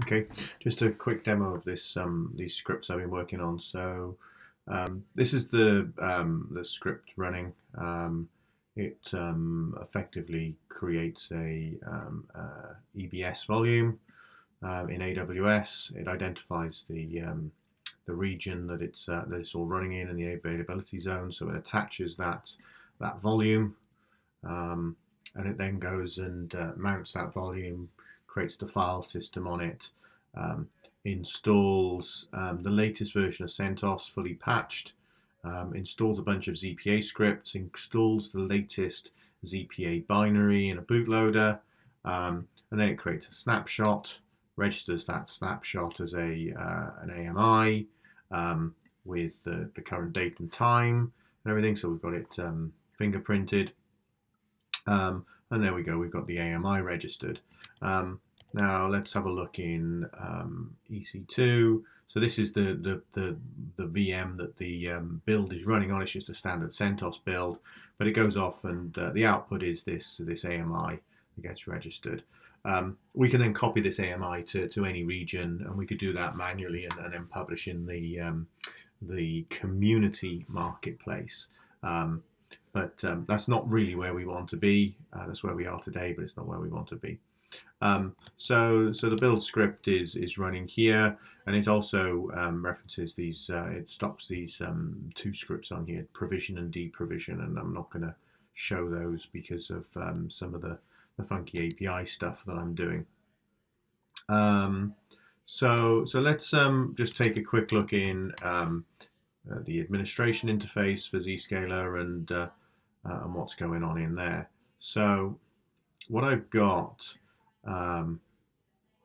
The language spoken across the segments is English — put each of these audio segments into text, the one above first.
Okay, just a quick demo of this these scripts I've been working on. So this is the script running. It effectively creates a EBS volume in AWS. It identifies the region that it's all running in and the availability zone. So it attaches that volume, um, and it then goes and mounts that volume, creates the file system on it, um, installs the latest version of CentOS fully patched, installs a bunch of ZPA scripts, installs the latest ZPA binary in a bootloader, and then it creates a snapshot, registers that snapshot as an AMI with the current date and time and everything. So we've got it fingerprinted. And there we go, we've got the AMI registered. Now let's have a look in EC2. So this is the VM that the build is running on. It's just a standard CentOS build, but it goes off and the output is this AMI that gets registered. We can then copy this AMI to any region, and we could do that manually and then publish in the community marketplace. But that's not really where we want to be. That's where we are today, but it's not where we want to be. So the build script is running here, and it also references these. It stops these two scripts on here, provision and deprovision, and I'm not going to show those because of some of the funky API stuff that I'm doing. So let's just take a quick look in the administration interface for Zscaler and what's going on in there. So what I've got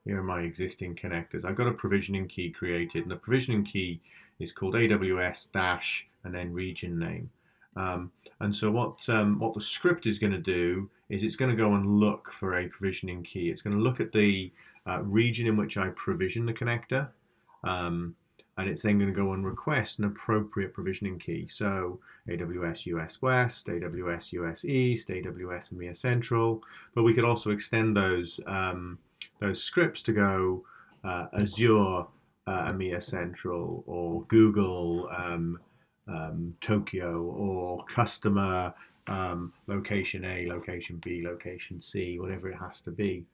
here are my existing connectors. I've got a provisioning key created, and the provisioning key is called AWS dash and then region name. And so what the script is going to do is it's going to go and look for a provisioning key. It's going to look at the region in which I provision the connector, and it's then going to go and request an appropriate provisioning key. So AWS US West, AWS US East, AWS EMEA Central, but we could also extend those scripts to go Azure EMEA Central, or Google Tokyo, or customer location A, location B, location C, whatever it has to be.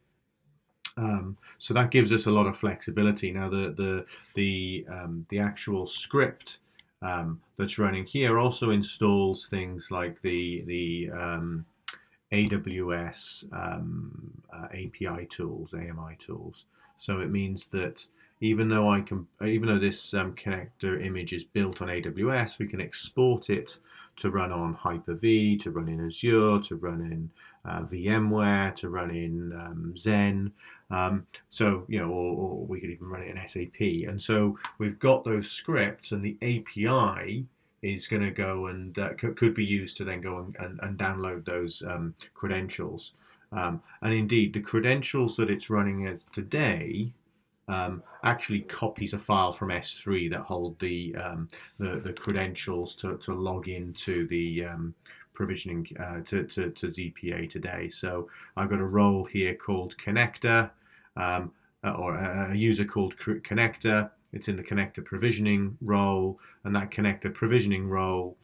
So that gives us a lot of flexibility. Now the actual script that's running here also installs things like the AWS API tools, AMI tools. So it means that even though this connector image is built on AWS, we can export it to run on Hyper-V, to run in Azure, to run in VMware, to run in Zen. So, or we could even run it in SAP. And so we've got those scripts, and the API is going to go and could be used to then go and download those credentials. And indeed, the credentials that it's running as today actually copies a file from S3 that hold the credentials to log into the provisioning to ZPA today. So I've got a role here called connector, or a user called connector. It's in the connector provisioning role, and that connector provisioning role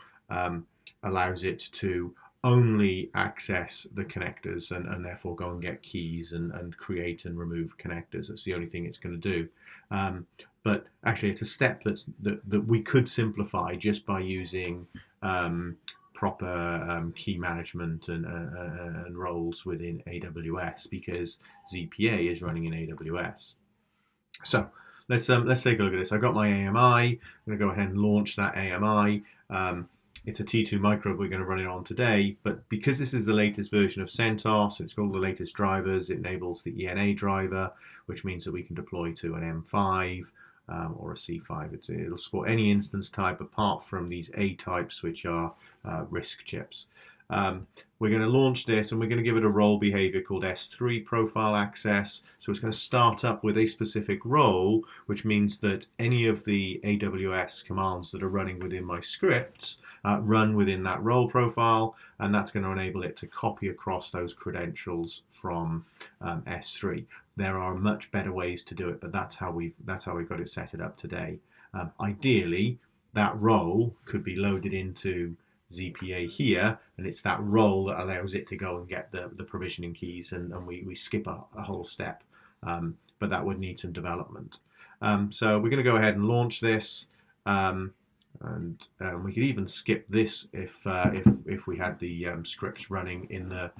allows it to only access the connectors and therefore go and get keys and create and remove connectors. That's the only thing it's going to do. But actually, it's a step that we could simplify just by using proper key management and roles within AWS, because ZPA is running in AWS. So let's take a look at this. I've got my AMI. I'm going to go ahead and launch that AMI. It's a T2 micro we're going to run it on today, but because this is the latest version of CentOS, it's got all the latest drivers. It enables the ENA driver, which means that we can deploy to an M5 or a C5. It'll support any instance type apart from these A types, which are RISC chips. We're going to launch this, and we're going to give it a role behavior called S3 profile access. So it's going to start up with a specific role, which means that any of the AWS commands that are running within my scripts run within that role profile, and that's going to enable it to copy across those credentials from S3. There are much better ways to do it, but that's how we've got it set it up today. Ideally, that role could be loaded into ZPA here, and it's that role that allows it to go and get the provisioning keys, and we skip a whole step. But that would need some development. So we're going to go ahead and launch this, and we could even skip this if we had the scripts running in the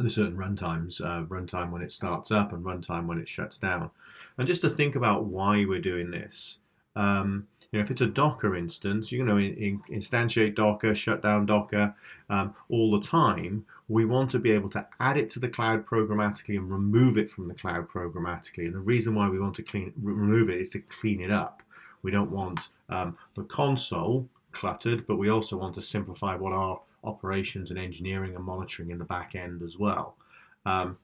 certain runtimes, runtime when it starts up and runtime when it shuts down. And just to think about why we're doing this, if it's a Docker instance, instantiate Docker, shut down Docker all the time. We want to be able to add it to the cloud programmatically and remove it from the cloud programmatically. And the reason why we want to remove it is to clean it up. We don't want the console cluttered, but we also want to simplify what our operations and engineering and monitoring in the back end as well. So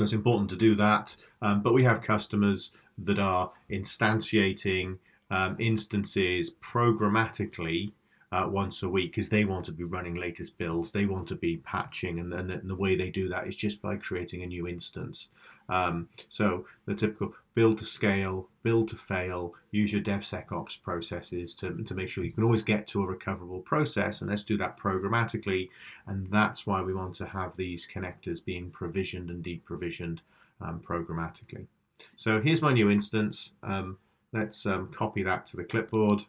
it's important to do that. But we have customers that are instantiating instances programmatically once a week because they want to be running latest builds. They want to be patching, and the way they do that is just by creating a new instance. So the typical build to scale, build to fail, use your DevSecOps processes to make sure you can always get to a recoverable process, and let's do that programmatically. And that's why we want to have these connectors being provisioned and deprovisioned programmatically. So here's my new instance. Let's copy that to the clipboard.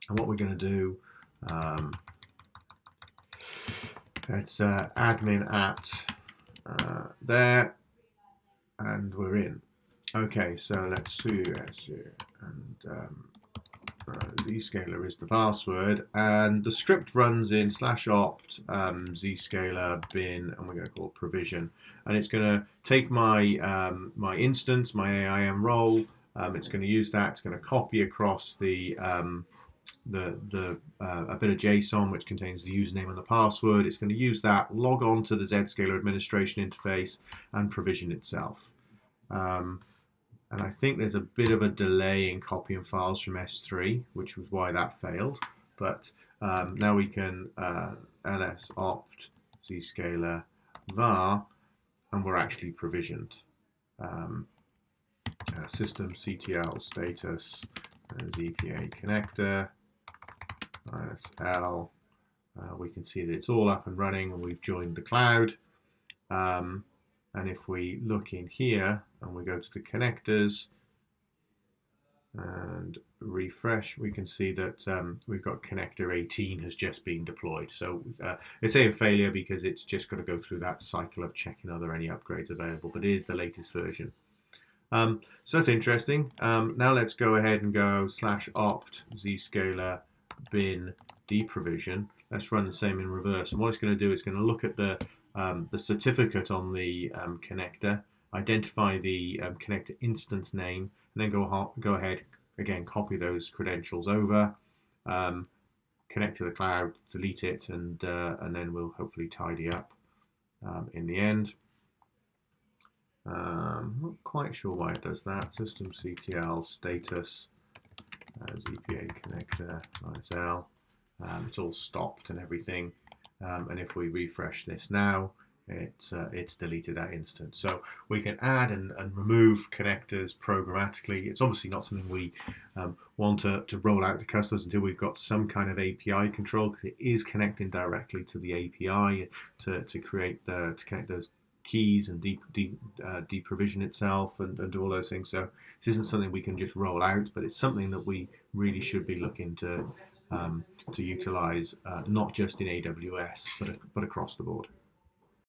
And what we're going to do, let's admin at there, and we're in. Okay, so let's see, and Zscaler is the password, and the script runs in /opt Zscaler bin, and we're going to call it provision, and it's going to take my my instance, my AIM role. It's going to use that. It's going to copy across a bit of JSON which contains the username and the password. It's going to use that, log on to the Zscaler administration interface, and provision itself. And I think there's a bit of a delay in copying files from S3, which was why that failed. But now we can ls opt Zscaler var, and we're actually provisioned. System CTL status ZPA connector -L. We can see that it's all up and running, and we've joined the cloud. And if we look in here and we go to the connectors and refresh, we can see that we've got connector 18 has just been deployed. So it's saying failure because it's just got to go through that cycle of checking are there any upgrades available, but it is the latest version. So that's interesting. Now let's go ahead and go /opt Zscaler bin deprovision. Let's run the same in reverse. And what it's going to do is going to look at the certificate on the connector, identify the connector instance name, and then go ahead again, copy those credentials over, connect to the cloud, delete it, and then we'll hopefully tidy up in the end. Not quite sure why it does that. Systemctl status ZPA connector -L. It's all stopped and everything. And if we refresh this now, it's deleted that instance. So we can add and remove connectors programmatically. It's obviously not something we want to roll out to customers until we've got some kind of API control, because it is connecting directly to the API to connect those keys and deprovision itself and do all those things. So this isn't something we can just roll out, but it's something that we really should be looking to utilize, not just in AWS, but across the board.